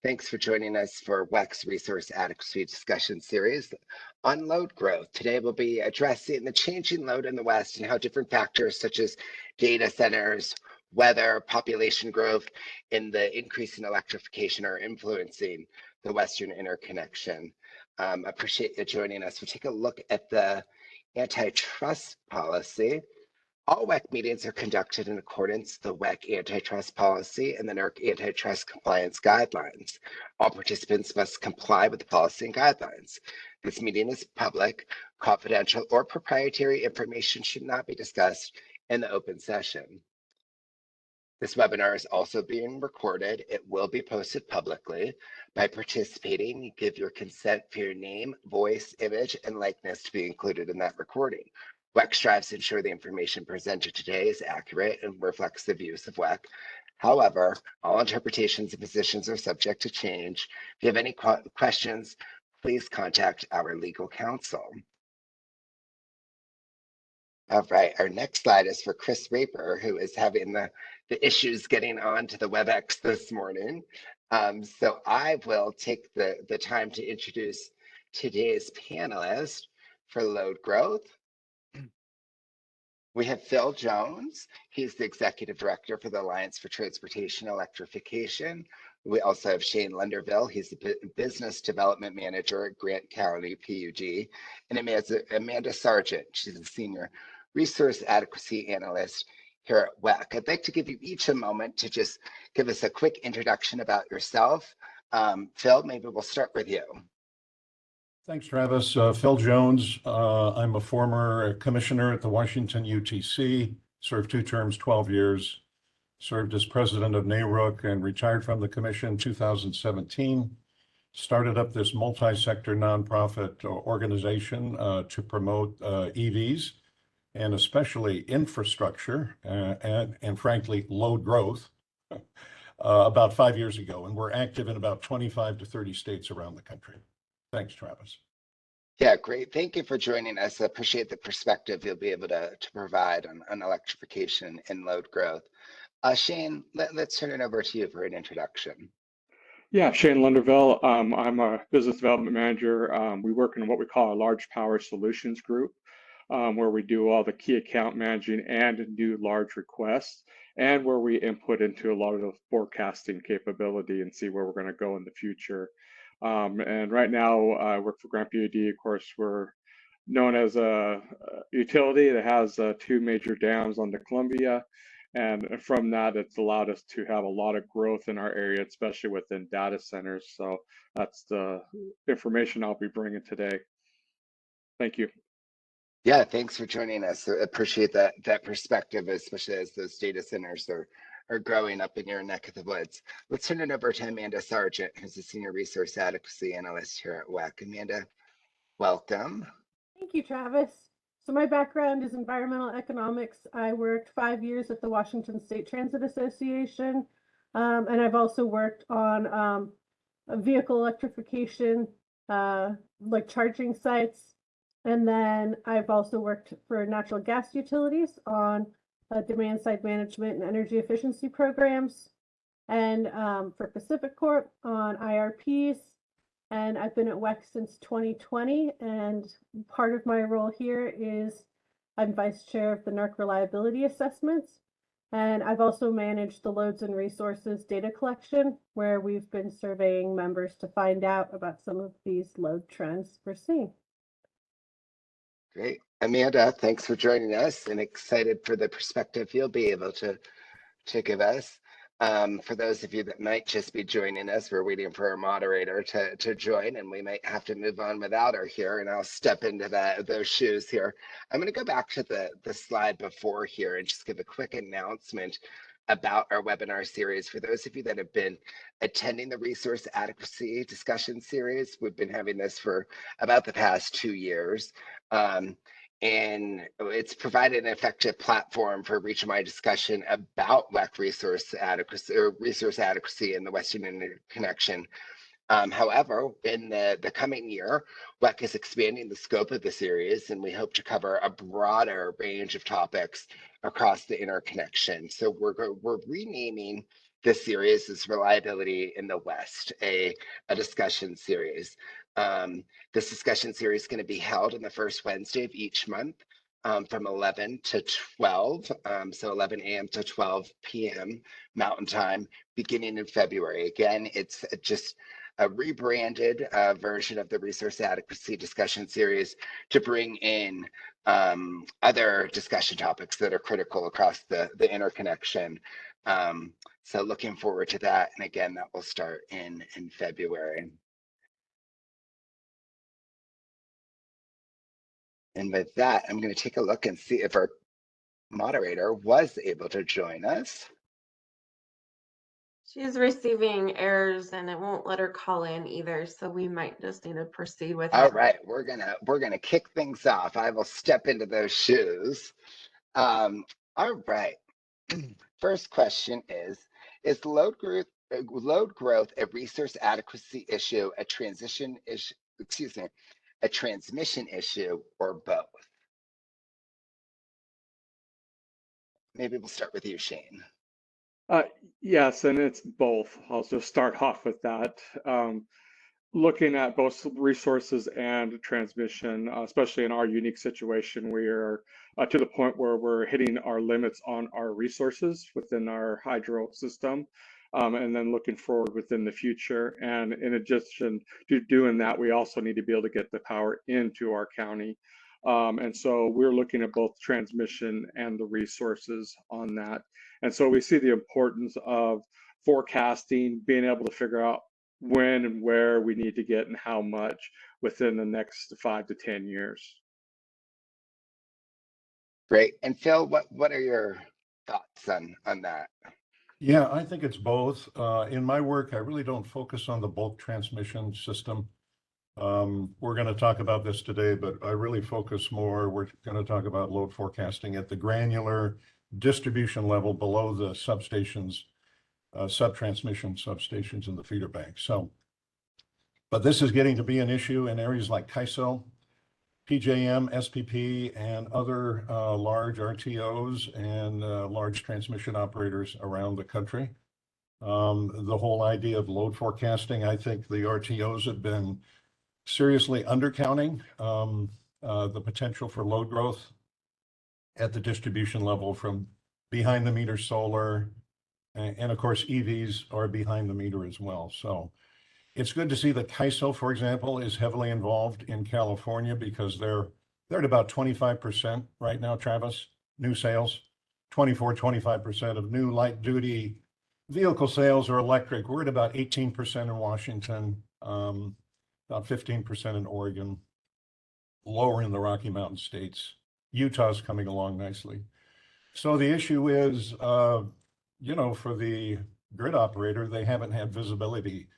Thanks for joining us for WECC's Resource Adequacy Discussion Series on load growth. Today we'll be addressing the changing load in the West and how different factors such as data centers, weather, population growth, and the increase in electrification are influencing the Western Interconnection. Appreciate you joining us. We'll take a look at the antitrust policy. All WECC meetings are conducted in accordance with the WECC antitrust policy and the NERC antitrust compliance guidelines. All participants must comply with the policy and guidelines. This meeting is public, confidential, or proprietary information should not be discussed in the open session. This webinar is also being recorded. It will be posted publicly. By participating, you give your consent for your name, voice, image, and likeness to be included in that recording. WECC strives to ensure the information presented today is accurate and reflects the views of WECC. However, all interpretations and positions are subject to change. If you have any questions, please contact our legal counsel. All right, our next slide is for Chris Raper, who is having the issues getting on to the WebEx this morning. So I will take the time to introduce today's panelist for load growth. We have Phil Jones. He's the Executive Director for the Alliance for Transportation Electrification. We also have Shane Lunderville. He's the Business Development Manager at Grant County PUD. And Amanda Sargent. She's a Senior Resource Adequacy Analyst here at WECC. I'd like to give you each a moment to just give us a quick introduction about yourself. Phil, maybe we'll start with you. Thanks, Travis. Phil Jones. I'm a former commissioner at the Washington UTC, served 2 terms, 12 years, served as president of NARUC and retired from the commission in 2017. Started up this multi-sector nonprofit organization to promote EVs and especially infrastructure and frankly, load growth about 5 years ago. And we're active in about 25 to 30 states around the country. Thanks, Travis. Yeah, great. Thank you for joining us. I appreciate the perspective you'll be able to provide on electrification and load growth. Shane, let's turn it over to you for an introduction. Yeah, Shane Lunderville. I'm a business development manager. We work in what we call a large power solutions group, where we do all the key account managing and do large requests, and where we input into a lot of the forecasting capability and see where we're going to go in the future. And right now, I work for Grant PUD. Of course, we're known as a utility that has 2 major dams on the Columbia. And from that, it's allowed us to have a lot of growth in our area, especially within data centers. So that's the information I'll be bringing today. Thank you. Yeah, thanks for joining us. I appreciate that perspective, especially as those data centers are growing up in your neck of the woods. Let's turn it over to Amanda Sargent, who's a Senior Resource Adequacy Analyst here at WECC. Amanda, welcome. Thank you, Travis. So my background is environmental economics. I worked 5 years at the Washington State Transit Association, and I've also worked on vehicle electrification, like charging sites. And then I've also worked for natural gas utilities on demand side management and energy efficiency programs, and for Pacific Corp on IRPs. And I've been at WECC since 2020, and part of my role here is I'm vice chair of the NERC reliability assessments. And I've also managed the loads and resources data collection, where we've been surveying members to find out about some of these load trends we're seeing. Great. Amanda, thanks for joining us, and excited for the perspective you'll be able to give us. For those of you that might just be joining us, we're waiting for our moderator to join, and we might have to move on without her here, and I'll step into those shoes here. I'm going to go back to the slide before here and just give a quick announcement about our webinar series. For those of you that have been attending the resource adequacy discussion series, we've been having this for about the past 2 years. And it's provided an effective platform for region-wide discussion about WECC resource adequacy in the Western Interconnection. However, in the coming year, WECC is expanding the scope of the series, and we hope to cover a broader range of topics across the interconnection. So we're renaming this series is Reliability in the West, a discussion series. This discussion series is going to be held on the first Wednesday of each month from 11 to 12, so 11 a.m. to 12 p.m. Mountain Time, beginning in February. Again, it's just a rebranded version of the Resource Adequacy discussion series to bring in other discussion topics that are critical across the interconnection. So looking forward to that. And again, that will start in February. And with that, I'm going to take a look and see if our moderator was able to join us. She's receiving errors and it won't let her call in either, so we might just need to proceed with All it. right, we're gonna kick things off. I will step into those shoes. All right. First question is load growth a resource adequacy issue, a transition issue, excuse me, a transmission issue, or both? Maybe we'll start with you, Shane. Yes, and it's both. I'll just start off with that. Looking at both resources and transmission, especially in our unique situation, we are to the point where we're hitting our limits on our resources within our hydro system, and then looking forward within the future. And in addition to doing that, we also need to be able to get the power into our county. And so we're looking at both transmission and the resources on that. And so we see the importance of forecasting, being able to figure out when and where we need to get and how much within the next 5 to 10 years. Great. And Phil, what are your thoughts on that? Yeah, I think it's both. In my work, I really don't focus on the bulk transmission system. We're going to talk about this today, but I really focus more. We're going to talk about load forecasting at the granular distribution level below the substations, sub-transmission substations in the feeder bank. So, but this is getting to be an issue in areas like CAISO, PJM, SPP, and other large RTOs and large transmission operators around the country. The whole idea of load forecasting, I think the RTOs have been seriously undercounting the potential for load growth at the distribution level from behind the meter solar, and of course EVs are behind the meter as well. So it's good to see that CAISO, for example, is heavily involved in California because they're at about 25% right now, Travis, new sales. 25% of new light duty vehicle sales are electric. We're at about 18% in Washington, about 15% in Oregon, lower in the Rocky Mountain states. Utah's coming along nicely. So the issue is, for the grid operator, they haven't had visibility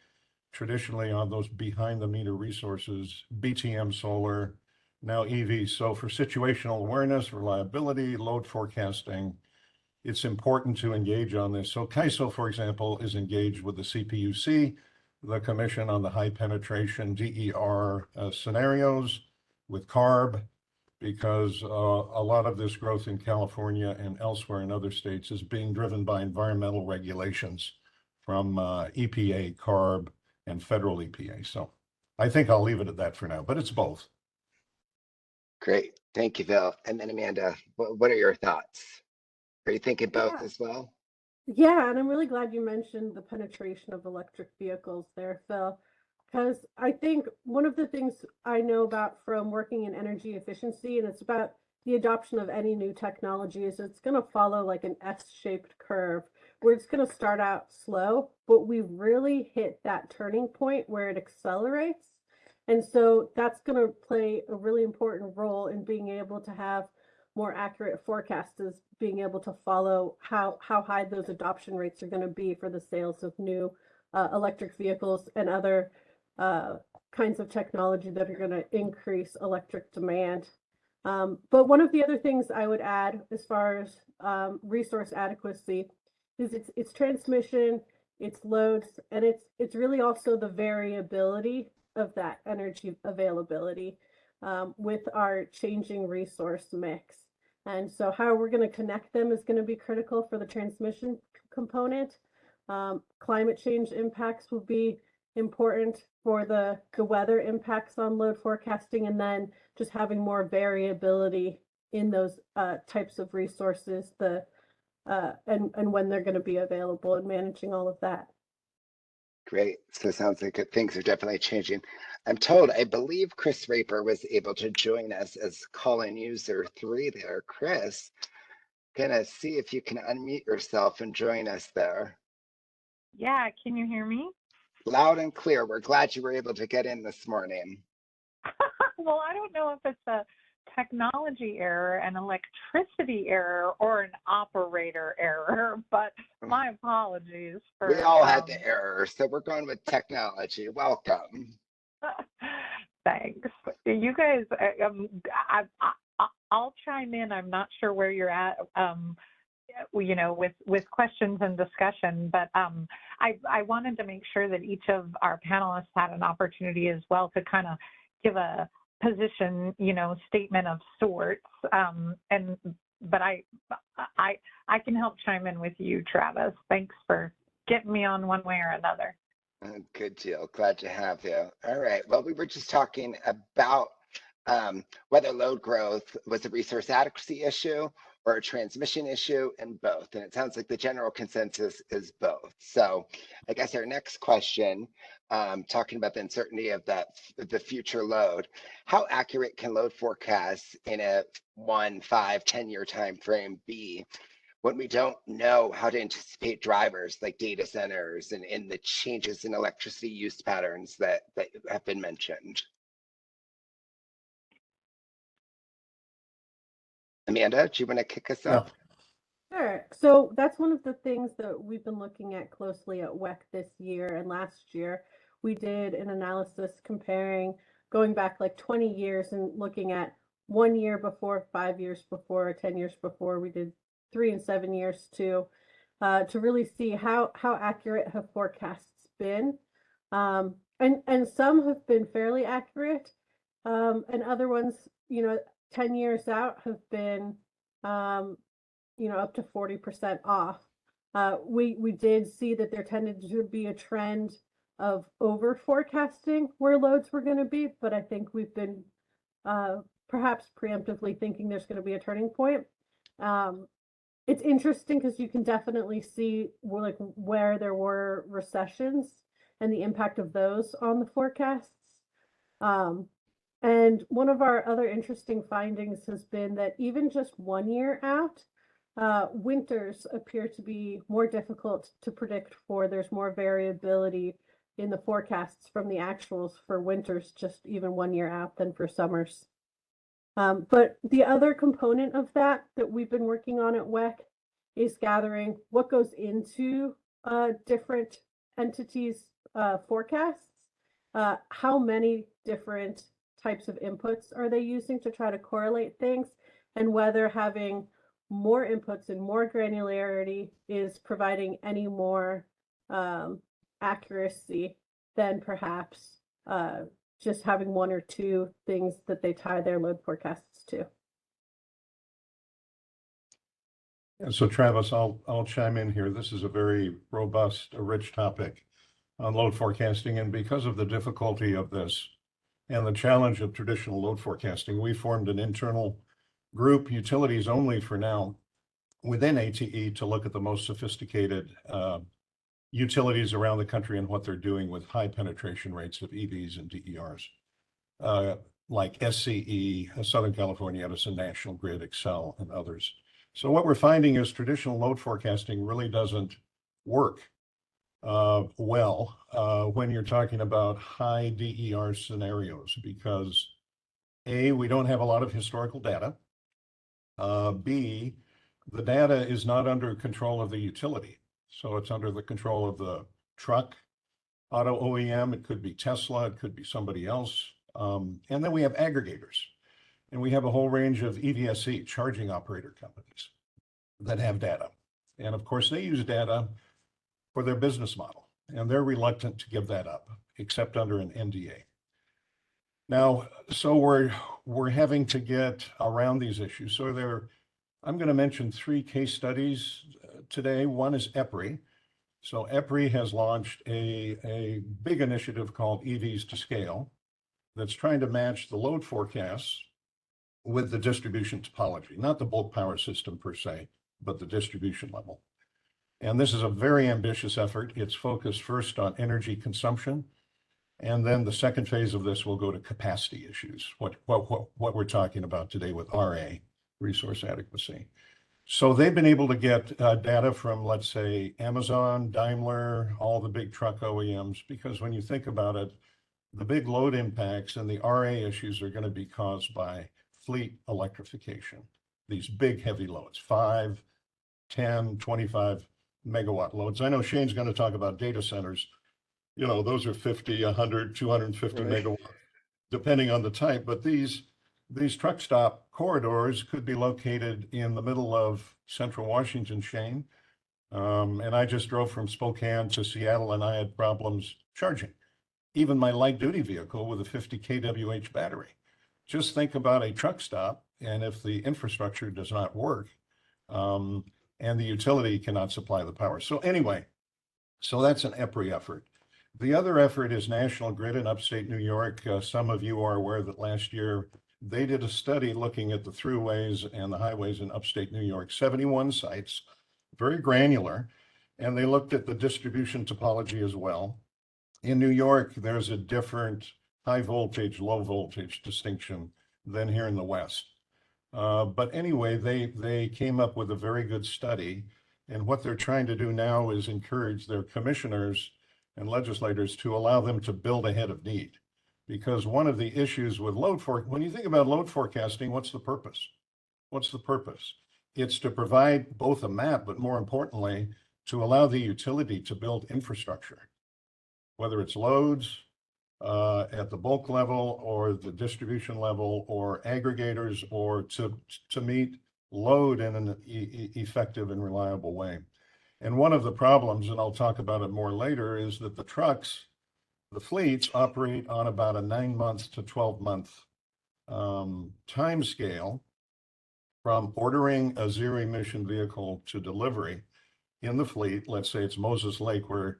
traditionally on those behind the meter resources, BTM solar, now EV. So for situational awareness, reliability, load forecasting, it's important to engage on this. So CAISO, for example, is engaged with the CPUC, the Commission on the High Penetration DER scenarios with CARB, because a lot of this growth in California and elsewhere in other states is being driven by environmental regulations from EPA, CARB, and federal EPA. So I think I'll leave it at that for now, but it's both. Great. Thank you, Phil. And then Amanda, what are your thoughts? Are you thinking both as well? Yeah, and I'm really glad you mentioned the penetration of electric vehicles there, Phil, because I think one of the things I know about from working in energy efficiency, and it's about the adoption of any new technology, is it's going to follow like an S-shaped curve where it's going to start out slow, but we really hit that turning point where it accelerates. And so that's going to play a really important role in being able to have more accurate forecasts, is being able to follow how high those adoption rates are going to be for the sales of new electric vehicles and other kinds of technology that are going to increase electric demand. But one of the other things I would add as far as resource adequacy is it's transmission, it's loads, and it's really also the variability of that energy availability with our changing resource mix. And so how we're going to connect them is going to be critical for the transmission component. Climate change impacts will be important for the weather impacts on load forecasting, and then just having more variability in those types of resources, and when they're going to be available, and managing all of that. Great. So it sounds like things are definitely changing. I'm told, I believe Chris Raper was able to join us as call-in user 3 there. Chris, gonna see if you can unmute yourself and join us there. Yeah, can you hear me? Loud and clear. We're glad you were able to get in this morning. Well, I don't know if it's a technology error, an electricity error, or an operator error, but my apologies for. We all had the error, so we're going with technology. Welcome. Thanks. You guys, I'll chime in. I'm not sure where you're at, you know, with questions and discussion, but I wanted to make sure that each of our panelists had an opportunity as well to kind of give a position, you know, statement of sorts. But I can help chime in with you, Travis. Thanks for getting me on one way or another. Good deal. Glad to have you. All right. Well, we were just talking about whether load growth was a resource adequacy issue or a transmission issue, and both. And it sounds like the general consensus is both. So I guess our next question, talking about the uncertainty of the future load, how accurate can load forecasts in a 1, 5, 10-year time frame be when we don't know how to anticipate drivers like data centers and the changes in electricity use patterns that have been mentioned? Amanda, do you want to kick us off? Sure. So that's one of the things that we've been looking at closely at WECC this year and last year. We did an analysis comparing, going back like 20 years and looking at 1 year before, 5 years before, 10 years before. We did 3 and 7 years too, to really see how accurate have forecasts been. And some have been fairly accurate, and other ones, you know, 10 years out have been, you know, up to 40% off. We did see that there tended to be a trend of over forecasting where loads were going to be, but I think we've been perhaps preemptively thinking there's going to be a turning point. It's interesting because you can definitely see where there were recessions and the impact of those on the forecasts. And one of our other interesting findings has been that even just 1 year out, winters appear to be more difficult to predict for. There's more variability in the forecasts from the actuals for winters just even 1 year out than for summers. But the other component of that we've been working on at WECC is gathering what goes into different entities' forecasts. How many different types of inputs are they using to try to correlate things, and whether having more inputs and more granularity is providing any more accuracy than perhaps just having 1 or 2 things that they tie their load forecasts to. And so Travis, I'll chime in here. This is a very robust, rich topic on load forecasting. And because of the difficulty of this and the challenge of traditional load forecasting, we formed an internal group, utilities only for now, within ATE to look at the most sophisticated utilities around the country and what they're doing with high penetration rates of EVs and DERs, like SCE, Southern California Edison, National Grid, Excel, and others. So what we're finding is traditional load forecasting really doesn't work well when you're talking about high DER scenarios, because A, we don't have a lot of historical data. B, the data is not under control of the utility. So it's under the control of the truck, auto OEM. It could be Tesla, it could be somebody else. And then we have aggregators. And we have a whole range of EVSE, charging operator companies, that have data. And of course, they use data for their business model, and they're reluctant to give that up, except under an NDA. Now, so we're having to get around these issues. So I'm going to mention 3 case studies today. One is EPRI. So EPRI has launched a big initiative called EVs to Scale that's trying to match the load forecasts with the distribution topology, not the bulk power system per se, but the distribution level. And this is a very ambitious effort. It's focused first on energy consumption. And then the second phase of this will go to capacity issues, what we're talking about today with RA, resource adequacy. So they've been able to get data from, let's say, Amazon, Daimler, all the big truck OEMs, because when you think about it, the big load impacts and the RA issues are going to be caused by fleet electrification. These big heavy loads, 5, 10, 25 megawatt loads. I know Shane's going to talk about data centers. You know, those are 50, 100, 250 megawatt, depending on the type. But these truck stop corridors could be located in the middle of central Washington, Shane. And I just drove from Spokane to Seattle and I had problems charging. Even my light duty vehicle with a 50 kWh battery. Just think about a truck stop, and if the infrastructure does not work, and the utility cannot supply the power. So anyway, so that's an EPRI effort. The other effort is National Grid in upstate New York. Some of you are aware that last year they did a study looking at the throughways and the highways in upstate New York, 71 sites, very granular, and they looked at the distribution topology as well. In New York, there's a different high voltage, low voltage distinction than here in the West. But anyway, they came up with a very good study. And what they're trying to do now is encourage their commissioners and legislators to allow them to build ahead of need. Because one of the issues with when you think about load forecasting, what's the purpose? What's the purpose? It's to provide both a map, but more importantly, to allow the utility to build infrastructure, whether it's loads at the bulk level or the distribution level or aggregators, or to meet load in an effective and reliable way. And one of the problems, and I'll talk about it more later, is that the trucks, the fleets operate on about a 9-month to 12-month time scale from ordering a zero emission vehicle to delivery in the fleet. Let's say it's Moses Lake where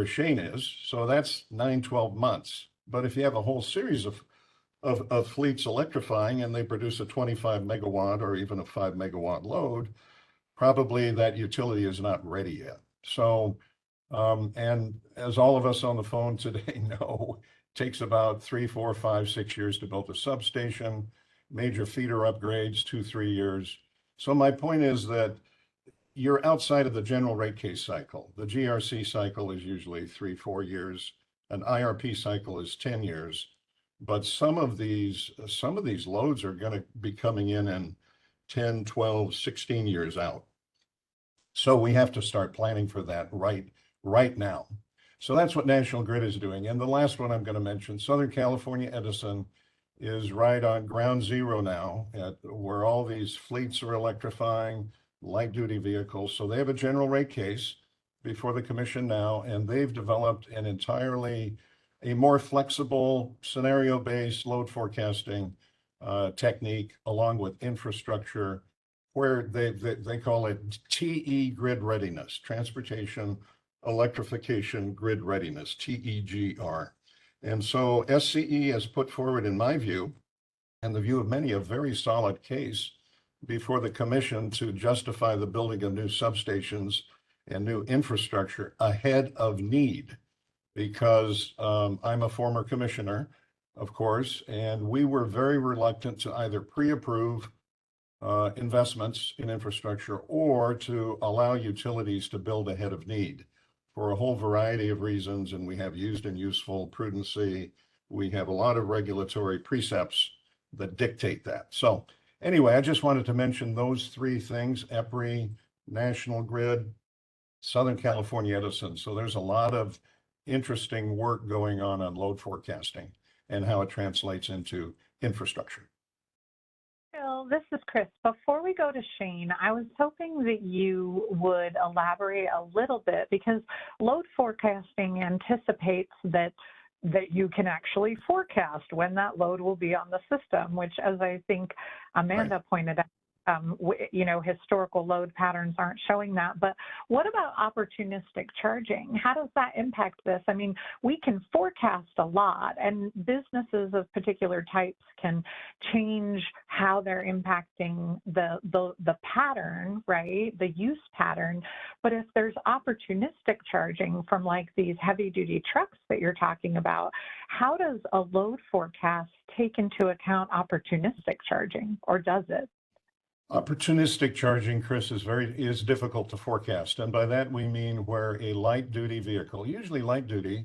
Shane is. So that's 9-12 months. But if you have a whole series of fleets electrifying and they produce a 25 megawatt or even a 5 megawatt load, probably that utility is not ready yet. So, and as all of us on the phone today know, it takes about 3, 4, 5, 6 years to build a substation, major feeder upgrades, 2-3 years. So my point is that you're outside of the general rate case cycle. The GRC cycle is usually 3-4 years. An IRP cycle is 10 years. But some of these loads are going to be coming in 10, 12, 16 years out. So we have to start planning for that right now. So that's what National Grid is doing. And the last one I'm going to mention, Southern California Edison is right on ground zero now, where all these fleets are electrifying light duty vehicles. So they have a general rate case before the commission now, and they've developed a more flexible scenario-based load forecasting technique along with infrastructure, where they call it TE grid readiness, transportation electrification grid readiness, TEGR. And so SCE has put forward, in my view, and the view of many, a very solid case before the commission to justify the building of new substations and new infrastructure ahead of need. Because I'm a former commissioner, of course, and we were very reluctant to either pre-approve investments in infrastructure or to allow utilities to build ahead of need for a whole variety of reasons. And we have used and useful prudency. We have a lot of regulatory precepts that dictate that. So anyway, I just wanted to mention those 3 things: EPRI, National Grid, Southern California Edison. So there's a lot of interesting work going on load forecasting and how it translates into infrastructure. Phil, this is Chris. Before we go to Shane, I was hoping that you would elaborate a little bit, because load forecasting anticipates that you can actually forecast when that load will be on the system, which, as I think Amanda pointed out, historical load patterns aren't showing that. But what about opportunistic charging? How does that impact this? I mean, we can forecast a lot, and businesses of particular types can change how they're impacting the pattern, right? The use pattern. But if there's opportunistic charging from like these heavy duty trucks that you're talking about, how does a load forecast take into account opportunistic charging, or does it? Opportunistic charging, Chris, is difficult to forecast. And by that, we mean where a light duty vehicle, usually light duty,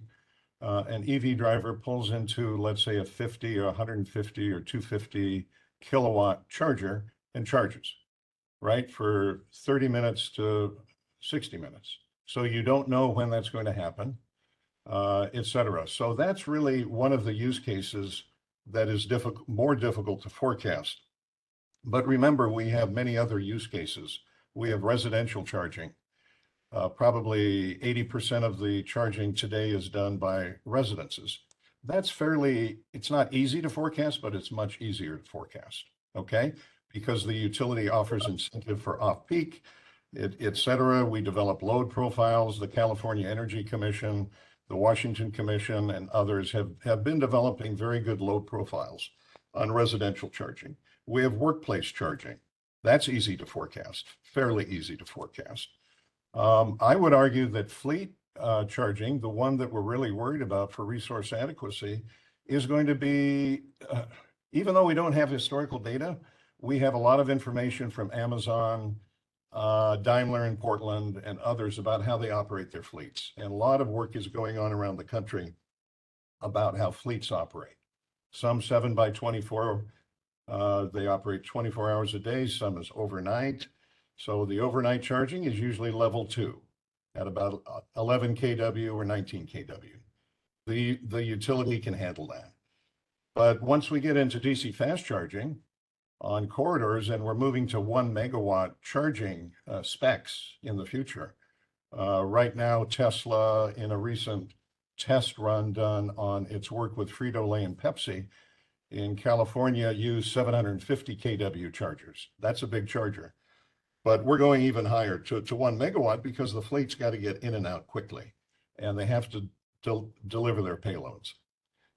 an EV driver pulls into, let's say, a 50 or 150 or 250 kilowatt charger and charges, right, for 30 minutes to 60 minutes. So you don't know when that's going to happen, et cetera. So that's really one of the use cases that is more difficult to forecast. But remember, we have many other use cases. We have residential charging. Probably 80% of the charging today is done by residences. It's not easy to forecast, but it's much easier to forecast, okay? Because the utility offers incentive for off-peak, et cetera. We develop load profiles. The California Energy Commission, the Washington Commission, and others have been developing very good load profiles on residential charging. We have workplace charging. That's easy to forecast, fairly easy to forecast. I would argue that fleet charging, the one that we're really worried about for resource adequacy, is going to be, even though we don't have historical data, we have a lot of information from Amazon, Daimler in Portland, and others about how they operate their fleets. And a lot of work is going on around the country about how fleets operate. Some 7 by 24. They operate 24 hours a day. Some is overnight. So the overnight charging is usually level 2 at about 11 kW or 19 kW. The utility can handle that. But once we get into DC fast charging on corridors, and we're moving to 1 megawatt charging specs in the future. Right now, Tesla, in a recent test run done on its work with Frito-Lay and Pepsi, in California, use 750 kW chargers. That's a big charger. But we're going even higher to 1 megawatt because the fleet's got to get in and out quickly, and they have to deliver their payloads.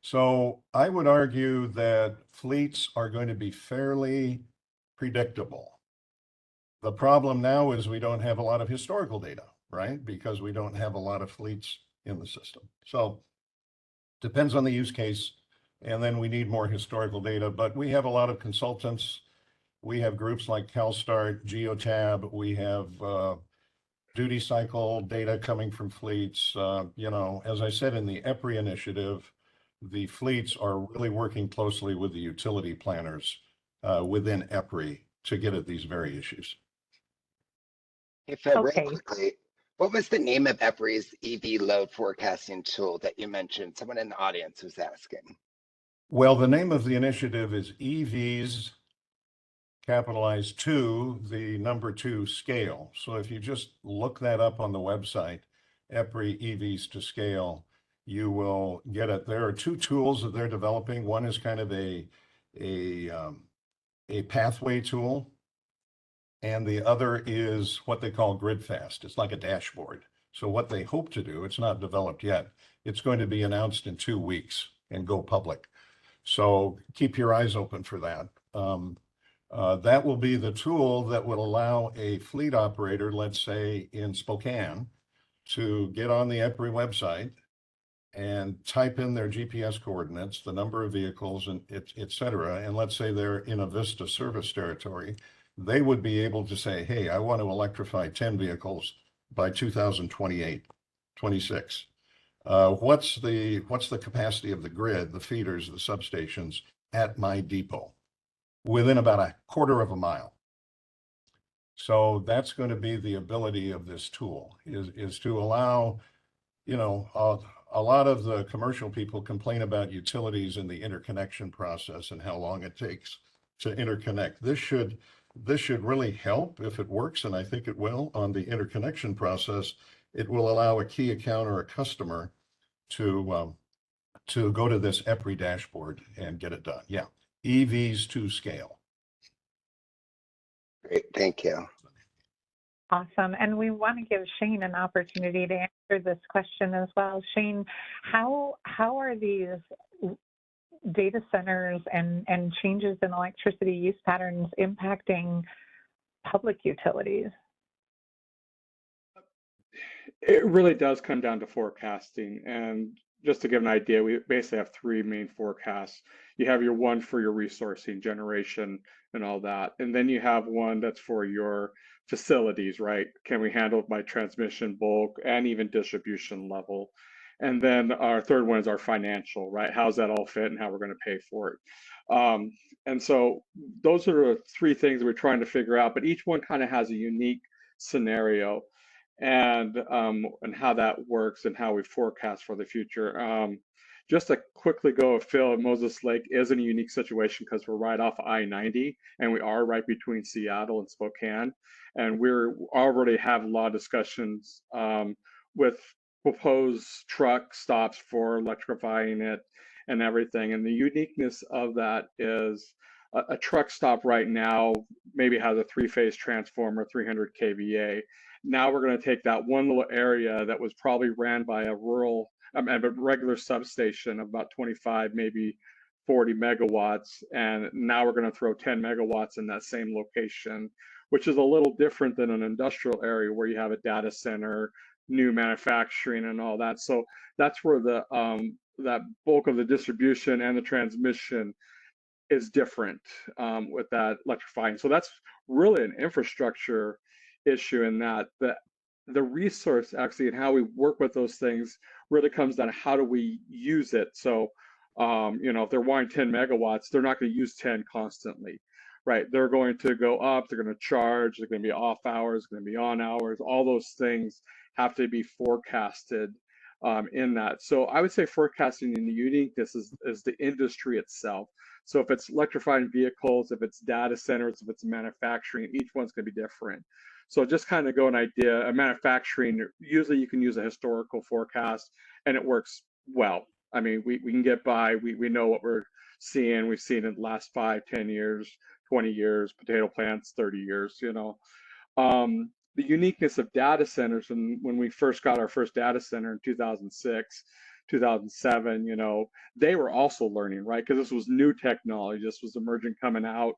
So I would argue that fleets are going to be fairly predictable. The problem now is we don't have a lot of historical data, right? Because we don't have a lot of fleets in the system. So depends on the use case. And then we need more historical data, but we have a lot of consultants. We have groups like CalSTART, Geotab. We have duty cycle data coming from fleets. As I said in the EPRI initiative, the fleets are really working closely with the utility planners within EPRI to get at these very issues. If real quickly, what was the name of EPRI's EV load forecasting tool that you mentioned? Someone in the audience was asking. Well, the name of the initiative is EVs, capitalized 2, the number 2 scale. So if you just look that up on the website, EPRI EVs to scale, you will get it. There are 2 tools that they're developing. One is kind of a pathway tool, and the other is what they call GridFast. It's like a dashboard. So what they hope to do, it's not developed yet. It's going to be announced in 2 weeks and go public. So keep your eyes open for that. That will be the tool that will allow a fleet operator, let's say in Spokane, to get on the EPRI website and type in their GPS coordinates, the number of vehicles, and et cetera. And let's say they're in a Vista service territory, they would be able to say, hey, I want to electrify 10 vehicles by 2028, 26. What's the capacity of the grid, the feeders, the substations at my depot within about a quarter of a mile? So that's going to be the ability of this tool is to allow, a lot of the commercial people complain about utilities and the interconnection process and how long it takes to interconnect. This should really help if it works, and I think it will on the interconnection process. It will allow a key account or a customer to go to this EPRI dashboard and get it done. Yeah, EVs to scale. Great, thank you. Awesome. And we want to give Shane an opportunity to answer this question as well. Shane, how are these data centers and changes in electricity use patterns impacting public utilities? It really does come down to forecasting. And just to give an idea, we basically have three main forecasts. You have your one for your resourcing, generation, and all that. And then you have one that's for your facilities, right? Can we handle it by transmission, bulk, and even distribution level? And then our third one is our financial, right? How's that all fit and how we're going to pay for it? And so those are the three things that we're trying to figure out, but each one kind of has a unique scenario and how that works and how we forecast for the future. Just to quickly go, Phil, Moses Lake is in a unique situation because we're right off I-90 and we are right between Seattle and Spokane. And we're already have a lot of discussions with proposed truck stops for electrifying it and everything. And the uniqueness of that is a truck stop right now maybe has a three-phase transformer, 300 kVA. Now we're going to take that one little area that was probably ran by a regular substation of about 25, maybe 40 megawatts, and now we're going to throw 10 megawatts in that same location, which is a little different than an industrial area where you have a data center, new manufacturing, and all that. So that's where the that bulk of the distribution and the transmission is different with that electrifying. So that's really an infrastructure issue in that the resource actually and how we work with those things really comes down to how do we use it. So if they're wanting 10 megawatts, they're not going to use 10 constantly, right? They're going to go up, they're going to charge, they're going to be off hours, going to be on hours. All those things have to be forecasted in that. So I would say forecasting in the uniqueness is the industry itself. So if it's electrifying vehicles, if it's data centers, if it's manufacturing, each one's going to be different. So just kind of go an idea, a manufacturing, usually you can use a historical forecast and it works well. I mean, we can get by, we know what we're seeing. We've seen it the last 5, 10 years, 20 years, potato plants, 30 years, The uniqueness of data centers, and when we first got our first data center in 2006, 2007, they were also learning, right? Because this was new technology, this was emerging coming out,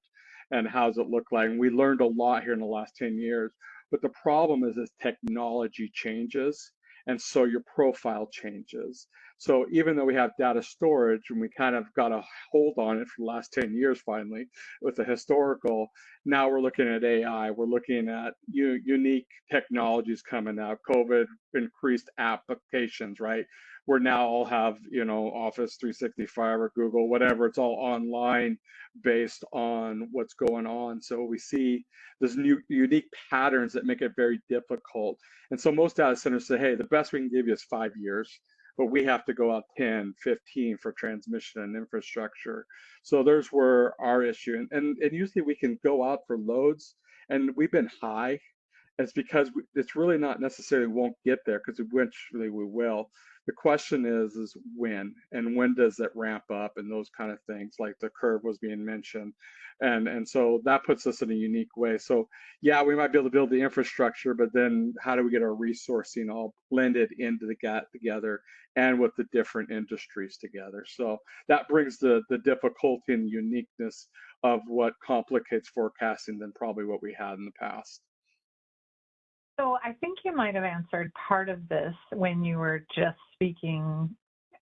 and how's it look like? And we learned a lot here in the last 10 years. But the problem is as technology changes, and so your profile changes. So even though we have data storage and we kind of got a hold on it for the last 10 years finally with the historical, now we're looking at AI, we're looking at unique technologies coming out, COVID increased applications, right? We're now all have, Office 365 or Google, whatever, it's all online based on what's going on. So we see there's new unique patterns that make it very difficult. And so most data centers say, hey, the best we can give you is 5 years, but we have to go out 10, 15 for transmission and infrastructure. So there's where our issue, and usually we can go out for loads, and we've been high. It's because it's really not necessarily won't get there, because eventually we will. The question is when, and when does it ramp up, and those kind of things, like the curve was being mentioned. And so that puts us in a unique way. So yeah, we might be able to build the infrastructure, but then how do we get our resourcing all blended into the together and with the different industries together? So that brings the difficulty and uniqueness of what complicates forecasting than probably what we had in the past. So I think you might have answered part of this when you were just speaking,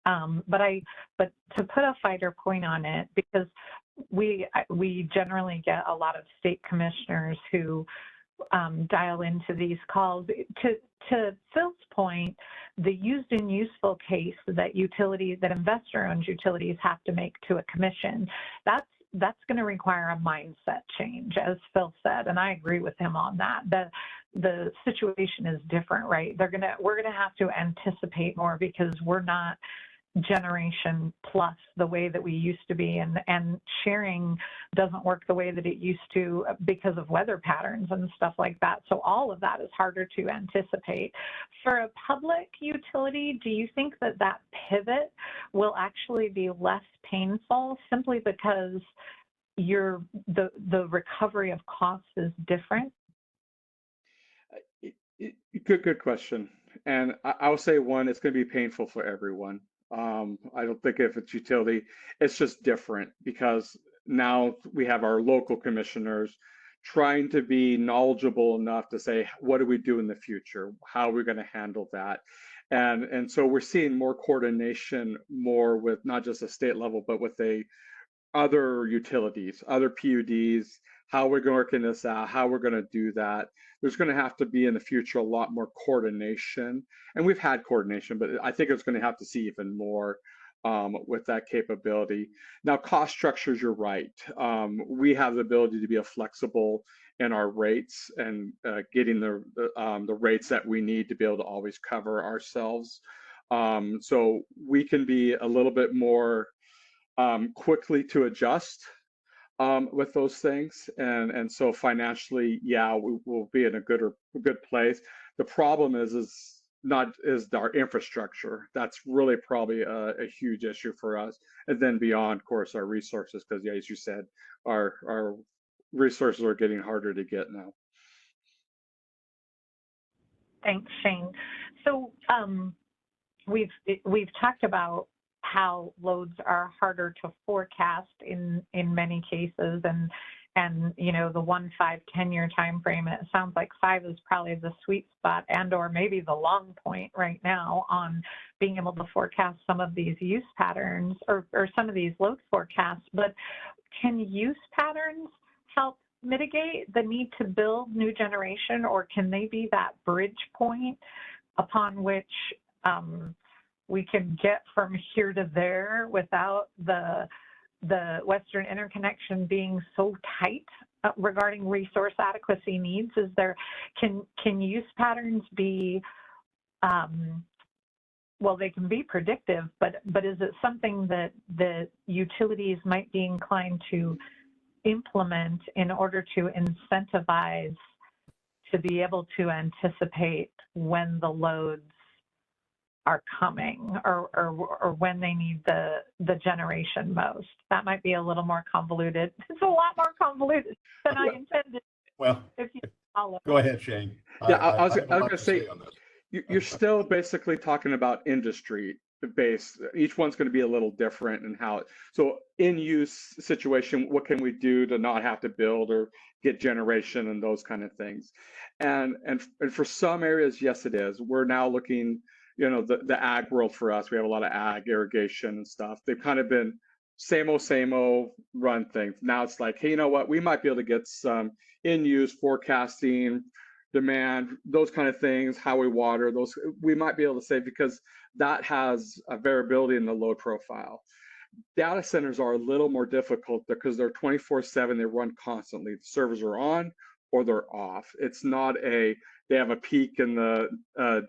but to put a finer point on it, because we generally get a lot of state commissioners who dial into these calls. To Phil's point, the used and useful case that investor-owned utilities have to make to a commission, that's going to require a mindset change, as Phil said, and I agree with him on that. The situation is different, right? We're gonna have to anticipate more, because we're not generation plus the way that we used to be, and sharing doesn't work the way that it used to because of weather patterns and stuff like that. So all of that is harder to anticipate. For a public utility, do you think that pivot will actually be less painful, simply because the recovery of costs is different? Good question. And I will say one, it's going to be painful for everyone. I don't think if it's utility, it's just different because now we have our local commissioners trying to be knowledgeable enough to say, what do we do in the future? How are we going to handle that? And so we're seeing more coordination, more with not just a state level, but with other utilities, other PUDs, how we're working this out, how we're going to do that. There's going to have to be in the future a lot more coordination. And we've had coordination, but I think it's going to have to see even more with that capability. Now, cost structures, you're right. We have the ability to be flexible in our rates and getting the rates that we need to be able to always cover ourselves. So we can be a little bit more quickly to adjust with those things, and so financially, yeah, we will be in a good place. The problem is our infrastructure. That's really probably a huge issue for us, and then beyond, of course, our resources, because yeah, as you said, our resources are getting harder to get now. Thanks, Shane. So we've talked about how loads are harder to forecast in many cases, and you know, the 1, 5, 10-year time frame. It sounds like 5 is probably the sweet spot, or maybe the long point right now on being able to forecast some of these use patterns or some of these load forecasts. But can use patterns help mitigate the need to build new generation, or can they be that bridge point upon which we can get from here to there without the Western Interconnection being so tight regarding resource adequacy needs? Is there, can use patterns be, well, they can be predictive, but is it something that the utilities might be inclined to implement in order to incentivize to be able to anticipate when the loads are coming or when they need the generation most? That might be a little more convoluted. It's a lot more convoluted than I intended. Well, if you follow. Go ahead, Shane. Yeah, I was have a going lot to to say, on this. you're still basically talking about industry based. Each one's going to be a little different in how. So in use situation, what can we do to not have to build or get generation and those kind of things? And for some areas, yes, it is. We're now looking, you know, the ag world for us. We have a lot of ag irrigation and stuff. They've kind of been same old run things. Now it's like, hey, you know what? We might be able to get some in use forecasting, demand, those kind of things, how we water those, we might be able to say, because that has a variability in the load profile. Data centers are a little more difficult because they're 24/7, they run constantly. The servers are on or they're off. It's not they have a peak in the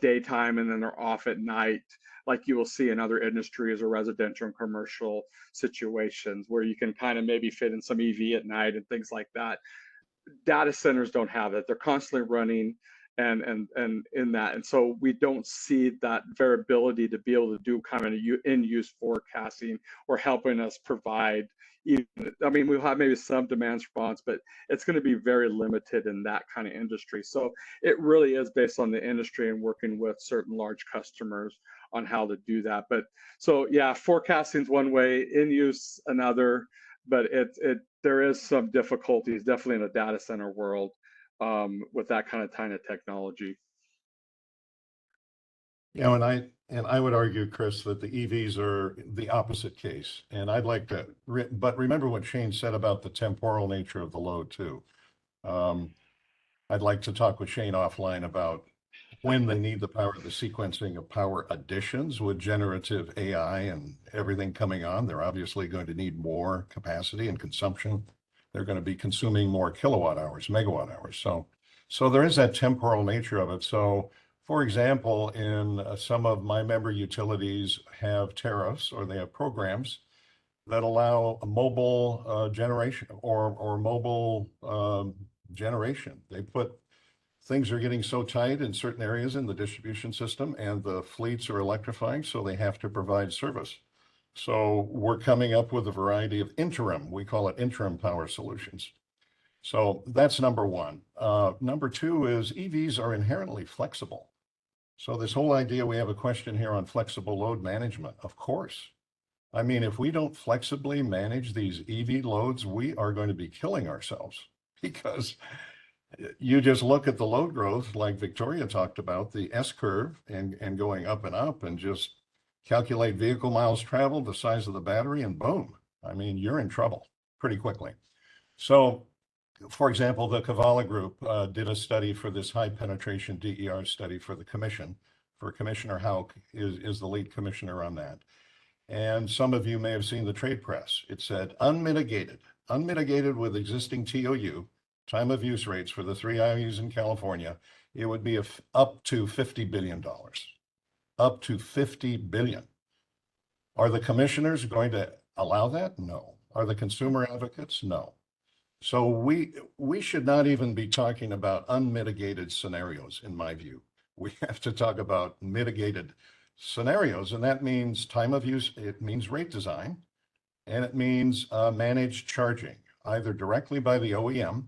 daytime and then they're off at night, like you will see in other industries or residential and commercial situations where you can kind of maybe fit in some EV at night and things like that. Data centers don't have it. They're constantly running and in that. And so we don't see that variability to be able to do kind of in-use forecasting or helping us provide even, I mean, we'll have maybe some demand response, but it's going to be very limited in that kind of industry. So it really is based on the industry and working with certain large customers on how to do that. But so yeah, forecasting is one way, in use another, but there is some difficulties definitely in the data center world with that kind of technology. Yeah, and I would argue, Chris, that the EVs are the opposite case. And I'd like to, but remember what Shane said about the temporal nature of the load too. I'd like to talk with Shane offline about when they need the power, the sequencing of power additions with generative AI and everything coming on. They're obviously going to need more capacity and consumption. They're going to be consuming more kilowatt hours, megawatt hours. So there is that temporal nature of it. So for example, in some of my member utilities have tariffs or they have programs that allow a mobile generation or mobile generation. They put things are getting so tight in certain areas in the distribution system and the fleets are electrifying, so they have to provide service. So we're coming up with a variety of interim, we call it interim power solutions. So that's number one. Number two is EVs are inherently flexible. So this whole idea, we have a question here on flexible load management. Of course. I mean, if we don't flexibly manage these EV loads, we are going to be killing ourselves, because you just look at the load growth, like Victoria talked about, the S curve and going up and just calculate vehicle miles traveled, the size of the battery, and boom. I mean, you're in trouble pretty quickly. So, for example, the Kavala group did a study for this high penetration DER study for the commission. For Commissioner Houck is the lead commissioner on that. And some of you may have seen the trade press. It said unmitigated with existing TOU, time of use rates for the 3 IOUs in California, it would be up to $50 billion. Up to $50 billion. Are the commissioners going to allow that? No. Are the consumer advocates? No. So we should not even be talking about unmitigated scenarios, in my view. We have to talk about mitigated scenarios, and that means time of use, it means rate design, and it means managed charging, either directly by the OEM,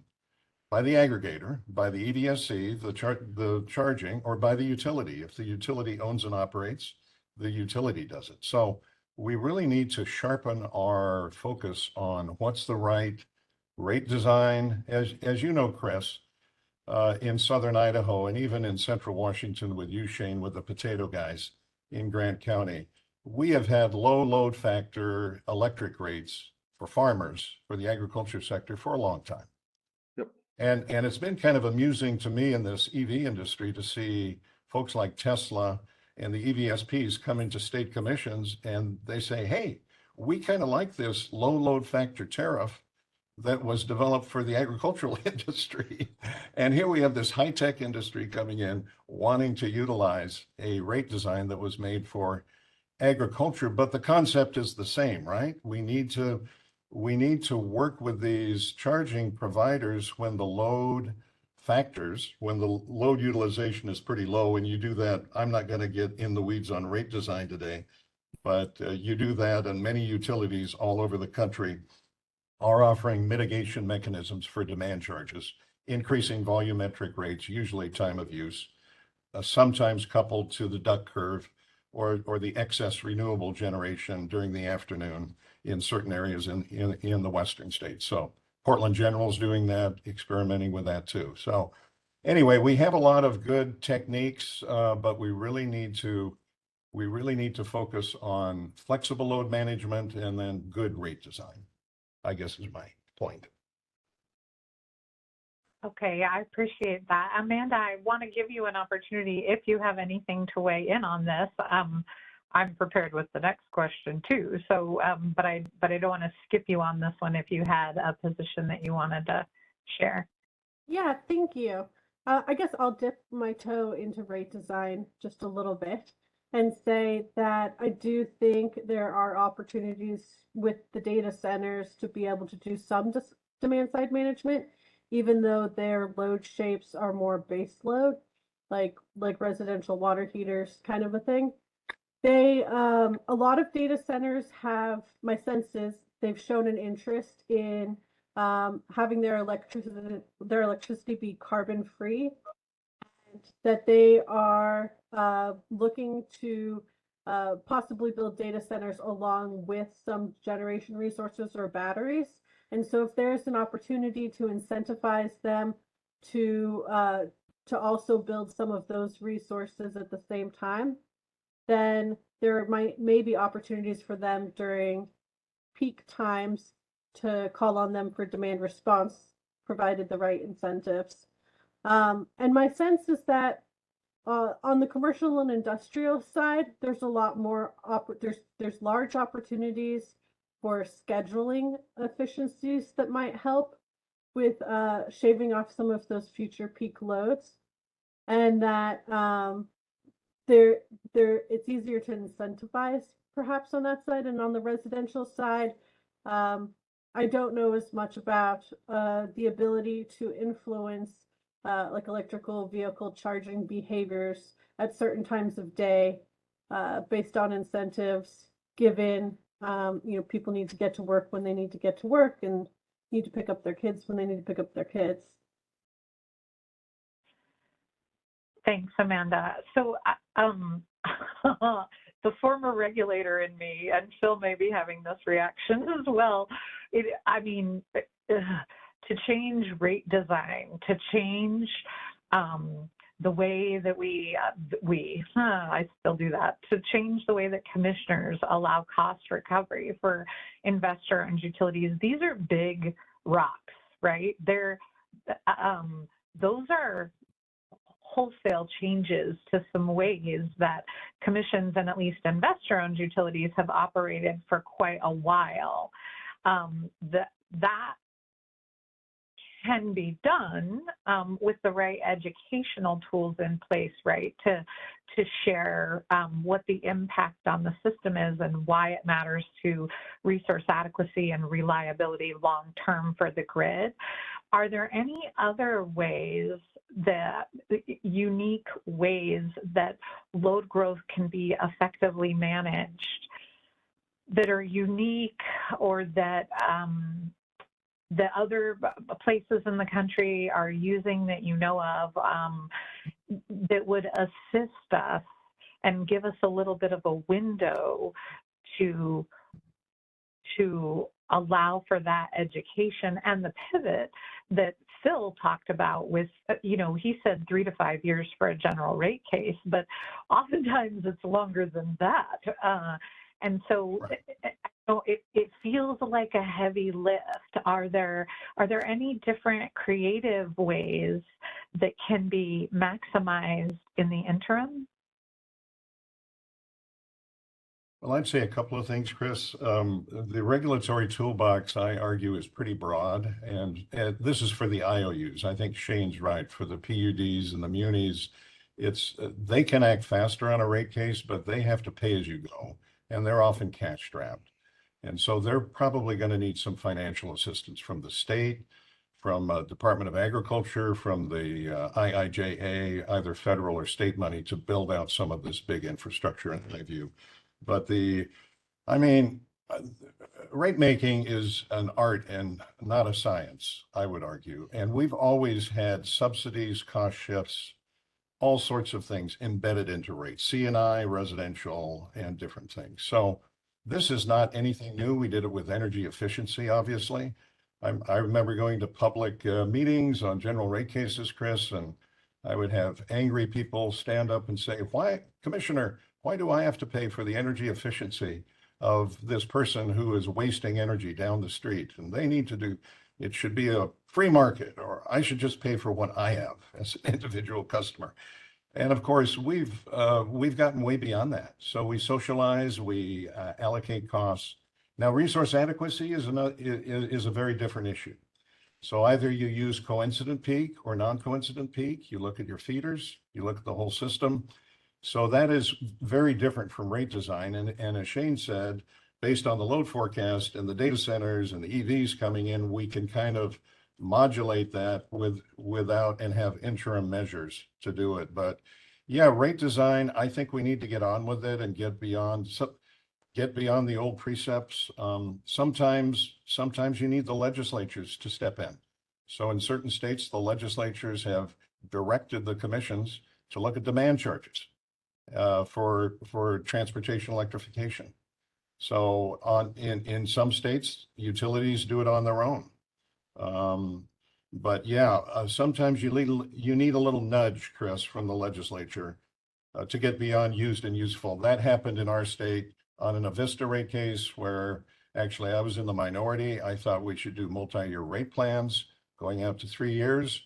by the aggregator, by the EDSC, the charging, or by the utility. If the utility owns and operates, the utility does it. So we really need to sharpen our focus on what's the right rate design. As you know, Chris, in Southern Idaho and even in Central Washington with you, Shane, with the potato guys in Grant County, we have had low load factor electric rates for farmers, for the agriculture sector, for a long time. Yep. And it's been kind of amusing to me in this EV industry to see folks like Tesla and the EVSPs come into state commissions and they say, hey, we kind of like this low load factor tariff that was developed for the agricultural industry. And here we have this high-tech industry coming in wanting to utilize a rate design that was made for agriculture, but the concept is the same, right? We need to work with these charging providers when the load factors, when the load utilization is pretty low, and you do that. I'm not going to get in the weeds on rate design today, but you do that, and many utilities all over the country are offering mitigation mechanisms for demand charges, increasing volumetric rates, usually time of use, sometimes coupled to the duck curve or the excess renewable generation during the afternoon in certain areas in the western states. So Portland General is doing that, experimenting with that too. So anyway, we have a lot of good techniques, but we really need to focus on flexible load management and then good rate design, I guess is my point. Okay, I appreciate that. Amanda, I want to give you an opportunity if you have anything to weigh in on this. I'm prepared with the next question too. So, but I don't want to skip you on this one if you had a position that you wanted to share. Yeah, thank you. I guess I'll dip my toe into rate design just a little bit and say that I do think there are opportunities with the data centers to be able to do some demand side management, even though their load shapes are more base load, like residential water heaters kind of a thing. They a lot of data centers have, my sense is, they've shown an interest in having their electricity be carbon free, and that they are looking to possibly build data centers along with some generation resources or batteries. And so if there's an opportunity to incentivize them to also build some of those resources at the same time, then there may be opportunities for them during peak times to call on them for demand response, provided the right incentives. And my sense is that on the commercial and industrial side, there's a lot more, there's large opportunities for scheduling efficiencies that might help with shaving off some of those future peak loads, and that it's easier to incentivize perhaps on that side. And on the residential side, I don't know as much about the ability to influence like electrical vehicle charging behaviors at certain times of day based on incentives, given People need to get to work when they need to get to work and need to pick up their kids when they need to pick up their kids. Thanks, Amanda. So the former regulator in me, and Phil may be having this reaction as well. To change rate design, to change the way that I still do that, to change the way that commissioners allow cost recovery for investor-owned utilities. These are big rocks, right? Those are wholesale changes to some ways that commissions and at least investor-owned utilities have operated for quite a while. That can be done with the right educational tools in place, right, to share what the impact on the system is and why it matters to resource adequacy and reliability long-term for the grid. Are there any other ways, unique ways that load growth can be effectively managed that are unique, or that other places in the country are using that you know of, that would assist us and give us a little bit of a window to allow for that education and the pivot that Phil talked about with, he said 3 to 5 years for a general rate case, but oftentimes it's longer than that. And so it feels like a heavy lift. Are there any different creative ways that can be maximized in the interim? Well, I'd say a couple of things, Chris. The regulatory toolbox, I argue, is pretty broad, and this is for the IOUs. I think Shane's right. For the PUDs and the munis, they can act faster on a rate case, but they have to pay as you go, and they're often cash strapped. And so they're probably going to need some financial assistance from the state, from Department of Agriculture, from the IIJA, either federal or state money, to build out some of this big infrastructure in my view. But rate making is an art and not a science, I would argue. And we've always had subsidies, cost shifts, all sorts of things embedded into rates, C&I, residential, and different things. So this is not anything new. We did it with energy efficiency, obviously. I remember going to public meetings on general rate cases, Chris, and I would have angry people stand up and say, Commissioner, why do I have to pay for the energy efficiency of this person who is wasting energy down the street? And it should be a free market, or I should just pay for what I have as an individual customer. And of course, we've gotten way beyond that. So we socialize, we allocate costs. Now, resource adequacy is a very different issue. So either you use coincident peak or non-coincident peak. You look at your feeders, you look at the whole system. So that is very different from rate design. And as Shane said, based on the load forecast and the data centers and the EVs coming in, we can kind of modulate that without and have interim measures to do it. But yeah, rate design, I think we need to get on with it and get beyond the old precepts. Sometimes you need the legislatures to step in. So in certain states, the legislatures have directed the commissions to look at demand charges for transportation electrification. So in some states, utilities do it on their own. But yeah, sometimes you need a little nudge, Chris, from the legislature to get beyond used and useful. That happened in our state on an Avista rate case where actually I was in the minority. I thought we should do multi-year rate plans going out to 3 years.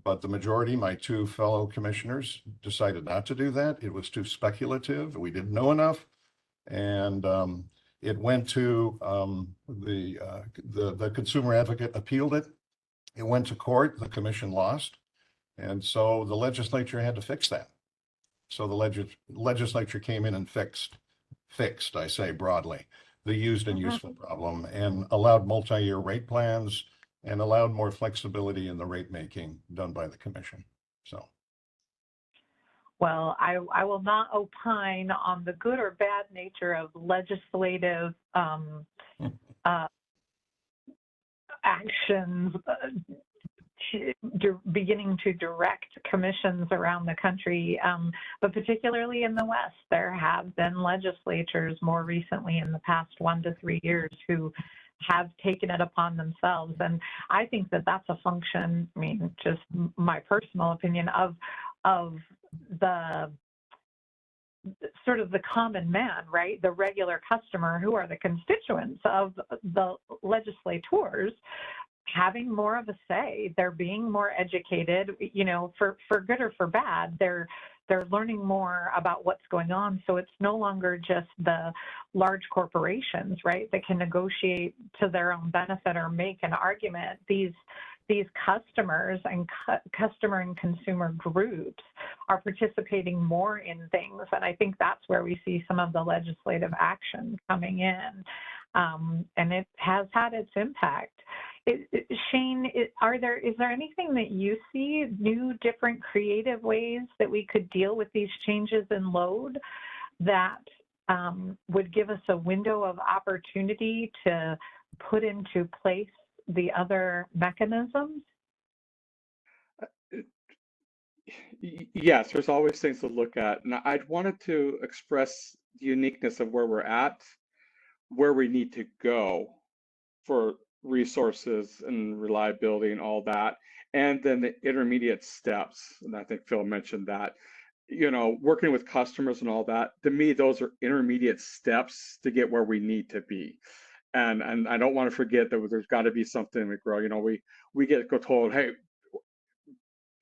But the majority, my 2 fellow commissioners, decided not to do that. It was too speculative. We didn't know enough. And it went to the consumer advocate appealed it. It went to court. The commission lost. And so the legislature had to fix that. So the legislature came in and fixed, I say broadly, the used and useful problem, and allowed multi-year rate plans and allowed more flexibility in the rate making done by the commission. So. well, I will not opine on the good or bad nature of legislative actions beginning to direct commissions around the country, but particularly in the West, there have been legislatures more recently in the past 1 to 3 years who have taken it upon themselves. And I think that that's a function, I mean, just my personal opinion, of the sort of the common man, right? The regular customer, who are the constituents of the legislators, having more of a say. They're being more educated, you know, for good or for bad. They're learning more about what's going on. So it's no longer just the large corporations, right, that can negotiate to their own benefit or make an argument. These customers and customer and consumer groups are participating more in things. And I think that's where we see some of the legislative action coming in. And it has had its impact. Shane, is there anything that you see, new, different, creative ways that we could deal with these changes in load that would give us a window of opportunity to put into place the other mechanisms? Yes, there's always things to look at. And I wanted to express the uniqueness of where we're at, where we need to go for resources and reliability and all that, and then the intermediate steps. And I think Phil mentioned that, you know, working with customers and all that, to me, those are intermediate steps to get where we need to be. And I don't want to forget that there's got to be something we grow. You know, we get told, hey,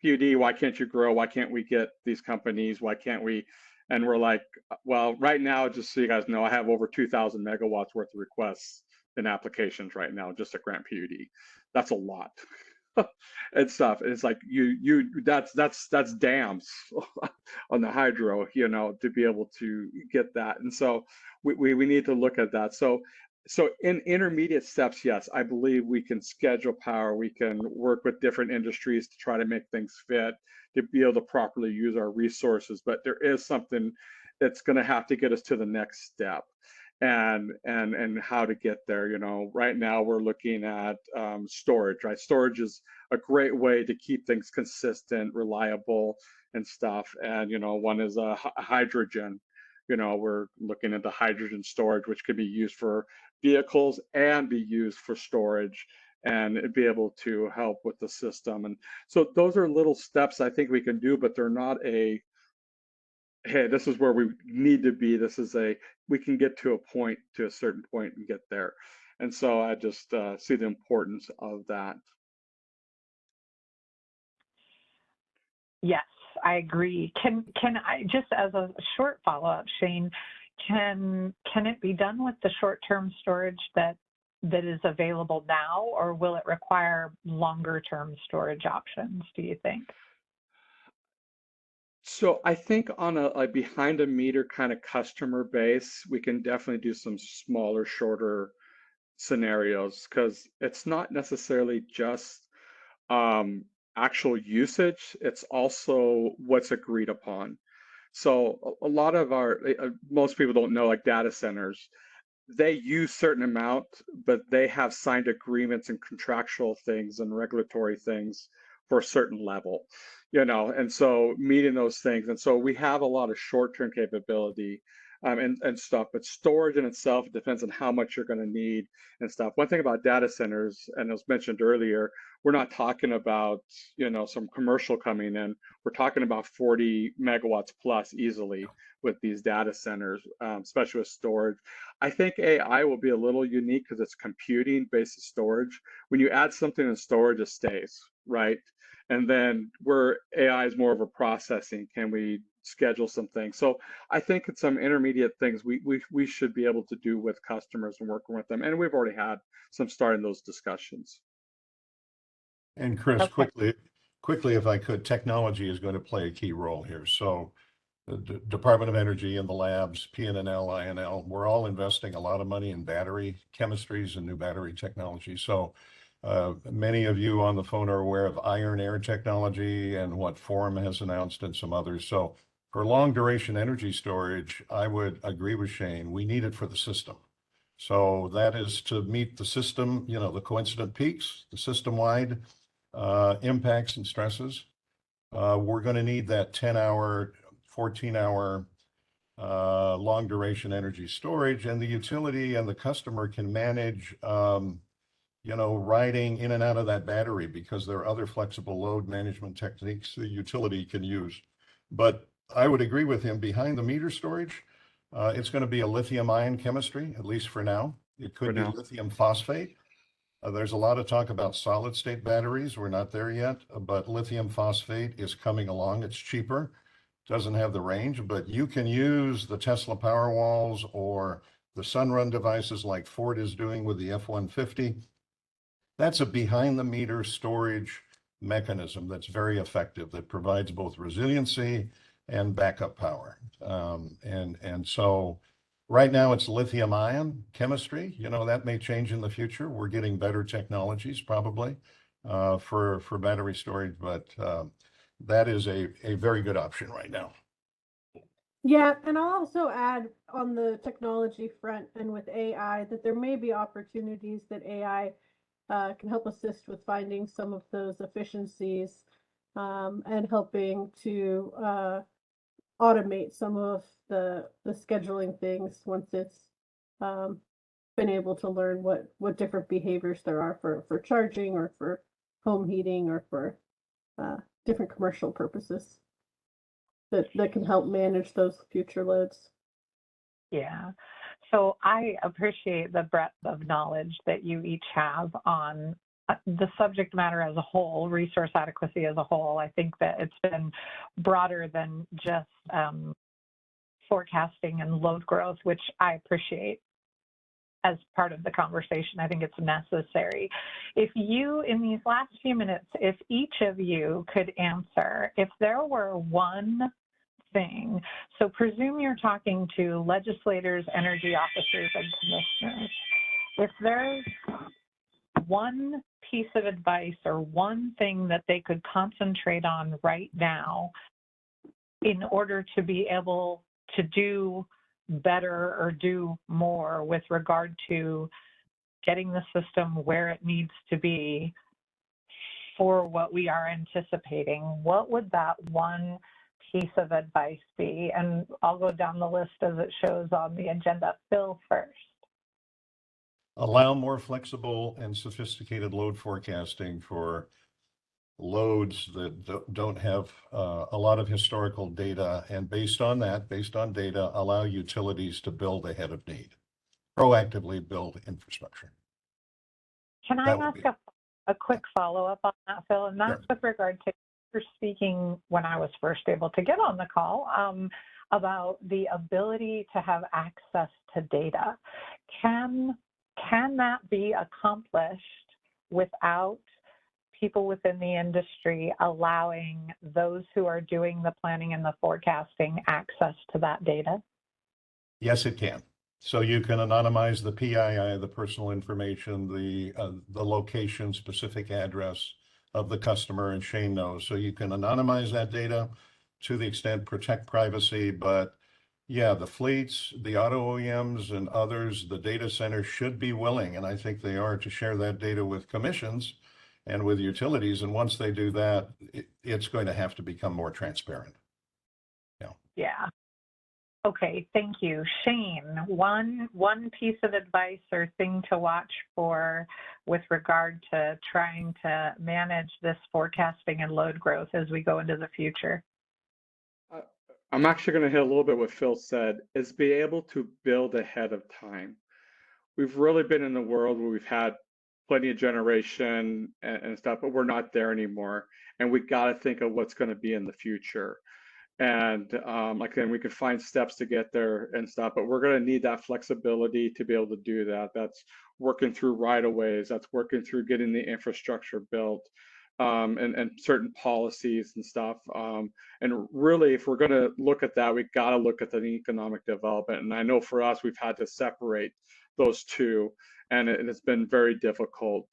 PUD, why can't you grow? Why can't we get these companies? Why can't we? And we're like, well, right now, just so you guys know, I have over 2,000 megawatts worth of requests in applications right now, just to grant PUD. That's a lot. And stuff. And it's like that's dams on the hydro, you know, to be able to get that. And so we need to look at that. So in intermediate steps, yes, I believe we can schedule power. We can work with different industries to try to make things fit, to be able to properly use our resources. But there is something that's going to have to get us to the next step, and how to get there. You know, right now we're looking at storage, right? Storage is a great way to keep things consistent, reliable, and stuff. And, you know, one is hydrogen. You know, we're looking at the hydrogen storage, which could be used for vehicles and be used for storage, and be able to help with the system. And so those are little steps I think we can do, but they're not a, hey, this is where we need to be. This is we can get to a certain point and get there. And so I just see the importance of that. Yes, I agree. Can I, just as a short follow-up, Shane, can it be done with the short-term storage that is available now, or will it require longer-term storage options, do you think? So I think on a behind a meter kind of customer base, we can definitely do some smaller, shorter scenarios, because it's not necessarily just actual usage, it's also what's agreed upon. So a lot of most people don't know, like data centers, they use certain amount, but they have signed agreements and contractual things and regulatory things for a certain level, you know, and so meeting those things. And so we have a lot of short-term capability and stuff, but storage in itself, it depends on how much you're going to need and stuff. One thing about data centers, and it was mentioned earlier, we're not talking about, you know, some commercial coming in. We're talking about 40 megawatts plus easily with these data centers, especially with storage. I think AI will be a little unique because it's computing based storage. When you add something in storage, it stays, right? And then where AI is more of a processing, can we schedule some things? So I think it's some intermediate things we should be able to do with customers and working with them. And we've already had some start in those discussions. And Chris, Okay. quickly, if I could, technology is going to play a key role here. So the Department of Energy and the labs, PNNL, INL, we're all investing a lot of money in battery chemistries and new battery technology. So many of you on the phone are aware of iron air technology and what Forum has announced and some others. So For long duration energy storage, I would agree with Shane. We need it for the system. So that is to meet the system, you know, the coincident peaks, the system-wide impacts and stresses. We're going to need that 10-hour, 14-hour long duration energy storage, and the utility and the customer can manage, you know, riding in and out of that battery, because there are other flexible load management techniques the utility can use. But I would agree with him, behind the meter storage, it's going to be a lithium ion chemistry, at least for now. It could be lithium phosphate. There's a lot of talk about solid state batteries. We're not there yet, but lithium phosphate is coming along. It's cheaper, doesn't have the range, but you can use the Tesla Powerwalls or the Sunrun devices like Ford is doing with the F-150. That's a behind the meter storage mechanism that's very effective, that provides both resiliency and backup power. And so right now it's lithium ion chemistry. You know, that may change in the future. We're getting better technologies probably for battery storage, but that is a very good option right now. Yeah, and I'll also add on the technology front and with AI that there may be opportunities that AI can help assist with finding some of those efficiencies and helping to automate some of the scheduling things once it's been able to learn what different behaviors there are for charging or for home heating or for different commercial purposes that can help manage those future loads. Yeah. So I appreciate the breadth of knowledge that you each have on the subject matter as a whole, resource adequacy as a whole. I think that it's been broader than just forecasting and load growth, which I appreciate as part of the conversation. I think it's necessary. If you, in these last few minutes, if each of you could answer, if there were one thing, so presume you're talking to legislators, energy officers, and commissioners, if there's one piece of advice or one thing that they could concentrate on right now in order to be able to do better or do more with regard to getting the system where it needs to be for what we are anticipating, what would that one piece of advice be? And I'll go down the list as it shows on the agenda. Phil first. Allow more flexible and sophisticated load forecasting for loads that don't have a lot of historical data, and based on data, allow utilities to build ahead of need, proactively build infrastructure. Can I ask a quick follow-up on that, Phil? And that's with regard to your speaking when I was first able to get on the call about the ability to have access to data. Can that be accomplished without people within the industry allowing those who are doing the planning and the forecasting access to that data? Yes, it can. So you can anonymize the PII, the personal information, the location, specific address of the customer, and Shane knows. So you can anonymize that data to the extent protect privacy, but yeah, the fleets, the auto OEMs and others, the data centers should be willing, and I think they are, to share that data with commissions and with utilities. And once they do that, it's going to have to become more transparent. Yeah. Okay, thank you. Shane, one piece of advice or thing to watch for with regard to trying to manage this forecasting and load growth as we go into the future. I'm actually going to hit a little bit what Phil said, is be able to build ahead of time. We've really been in a world where we've had plenty of generation and stuff, but we're not there anymore. And we got to think of what's going to be in the future. And again, we could find steps to get there and stuff, but we're going to need that flexibility to be able to do that. That's working through right-of-ways. That's working through getting the infrastructure built. And certain policies and stuff. And really, if we're going to look at that, we've got to look at the economic development. And I know for us, we've had to separate those two, and it's been very difficult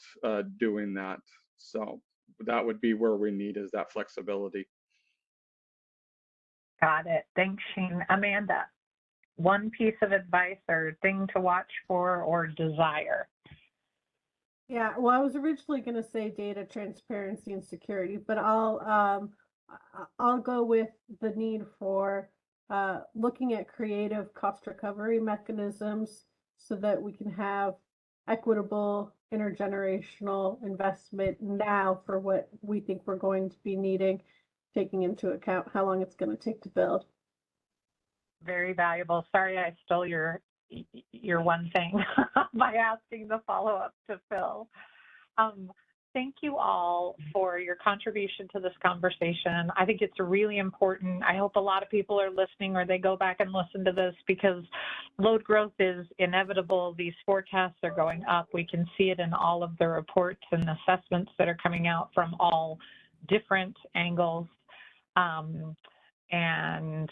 doing that. So that would be where we need is that flexibility. Got it. Thanks, Shane. Amanda, one piece of advice or thing to watch for or desire? Yeah, well, I was originally going to say data transparency and security, but I'll go with the need for looking at creative cost recovery mechanisms so that we can have equitable intergenerational investment now for what we think we're going to be needing, taking into account how long it's going to take to build. Very valuable. Sorry, I stole your one thing by asking the follow-up to Phil. Thank you all for your contribution to this conversation. I think it's really important. I hope a lot of people are listening or they go back and listen to this because load growth is inevitable. These forecasts are going up. We can see it in all of the reports and assessments that are coming out from all different angles. And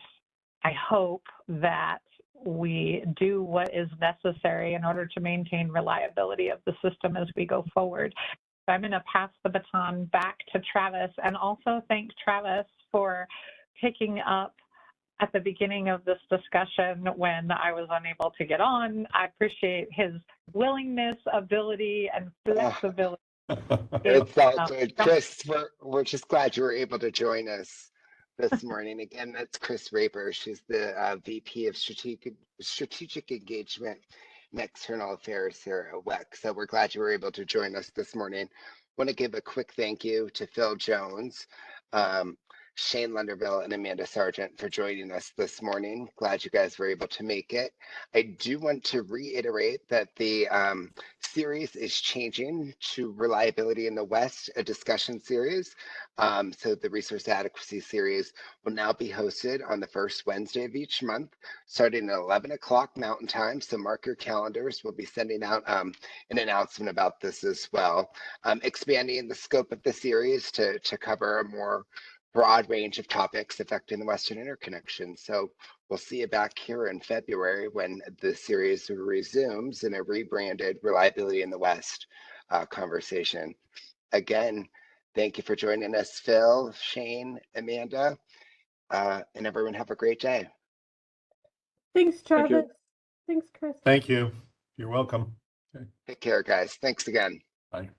I hope that we do what is necessary in order to maintain reliability of the system as we go forward. So I'm going to pass the baton back to Travis and also thank Travis for picking up at the beginning of this discussion when I was unable to get on. I appreciate his willingness, ability, and flexibility. It's all good. Chris, we're just glad you were able to join us this morning. Again, that's Chris Raper. She's the VP of Strategic Engagement and External Affairs here at WECC. So we're glad you were able to join us this morning. Want to give a quick thank you to Phil Jones, Shane Lunderville, and Amanda Sargent for joining us this morning. Glad you guys were able to make it. I do want to reiterate that the series is changing to Reliability in the West, a discussion series. So the Resource Adequacy series will now be hosted on the first Wednesday of each month, starting at 11 o'clock Mountain Time. So mark your calendars. We'll be sending out an announcement about this as well. Expanding the scope of the series to cover a more broad range of topics affecting the Western Interconnection. So we'll see you back here in February when the series resumes in a rebranded Reliability in the West conversation. Again, thank you for joining us, Phil, Shane, Amanda, and everyone have a great day. Thanks, Thank you. Travis. Thanks, Chris. Thank you. You're welcome. Okay. Take care, guys. Thanks again. Bye.